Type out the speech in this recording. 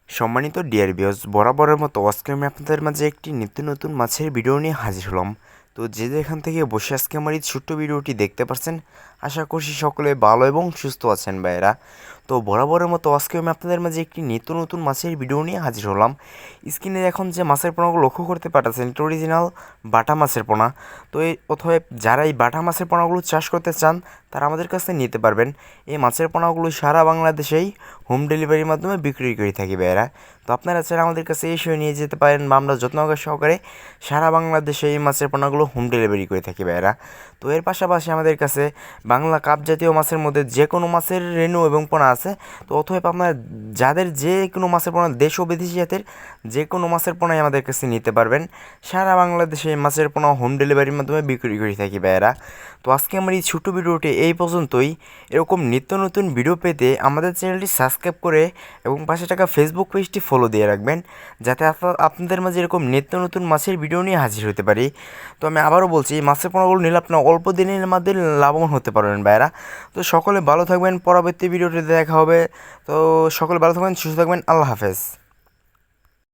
সম্মানিত dear viewers, বরাবরের মতো আজকে আমি আপনাদের মাঝে একটি নিত্য নতুন মাছের ভিডিও নিয়ে হাজির হলাম। তো যে যেখান থেকে বসে আজকে আমার এই ছোট্ট ভিডিওটি দেখতে পাচ্ছেন, আশা করছি সকলে ভালো এবং সুস্থ আছেন ভাইয়েরা। তো বরাবরের মতো আজকে আমি আপনাদের মাঝে একটি নিত্য নতুন মাছের ভিডিও নিয়ে হাজির হলাম। স্ক্রিনে এখন যে মাছের পোনাগুলো লক্ষ্য করতে পারতেছেন, এটা অরিজিনাল বাটা মাছের পোনা। তো এই অথবা যারা এই বাটা মাছের পোনাগুলো চাষ করতে চান, তারা আমাদের কাছ থেকে নিতে পারবেন। এই মাছের পোনাগুলো সারা বাংলাদেশেই হোম ডেলিভারির মাধ্যমে বিক্রি করে থাকি ভাইয়েরা। তো আপনারা চাইলে আমাদের কাছে এসে নিয়ে যেতে পারেন, বা আমরা যত্ন সহকারে সারা বাংলাদেশে এই মাছের পোনাগুলো হোম ডেলিভারি করে থাকি ভাইয়েরা। তো এর পাশাপাশি আমাদের কাছে বাংলা কাপ জাতীয় মাছের মধ্যে যে কোনো মাছের রেণু এবং পোনা আছে। তো অথবা আপনারা যাদের যে কোনো মাছের পোনা, দেশ ও বিদেশি জাতের যে কোনো মাছের পোনাই আমাদের কাছে নিতে পারবেন। সারা বাংলাদেশে এই মাছের পোনা হোম ডেলিভারির মাধ্যমে বিক্রি করে থাকি ভাইয়েরা। তো আজকে আমার এই ছোটো ভিডিওটি এই পর্যন্তই। এরকম নিত্য নতুন ভিডিও পেতে আমাদের চ্যানেলটি সাবস্ক্রাইব করে এবং পাশে থাকা ফেসবুক পেজটি ফলো দিয়ে রাখবেন, যাতে আপনাদের মাঝে এরকম নিত্য নতুন মাছের ভিডিও নিয়ে হাজির হতে পারি। তো আমি আবারও বলছি, মাছের পোনাগুলো নিলে আপনার অল্প দিনের মধ্যে লাভবান হতে পারবেন ভাইয়েরা। তো সকলে ভালো থাকবেন, পরবর্তী ভিডিওটি দেখা হবে। তো সকলে ভালো থাকবেন, সুস্থ থাকবেন, আল্লাহ হাফেজ।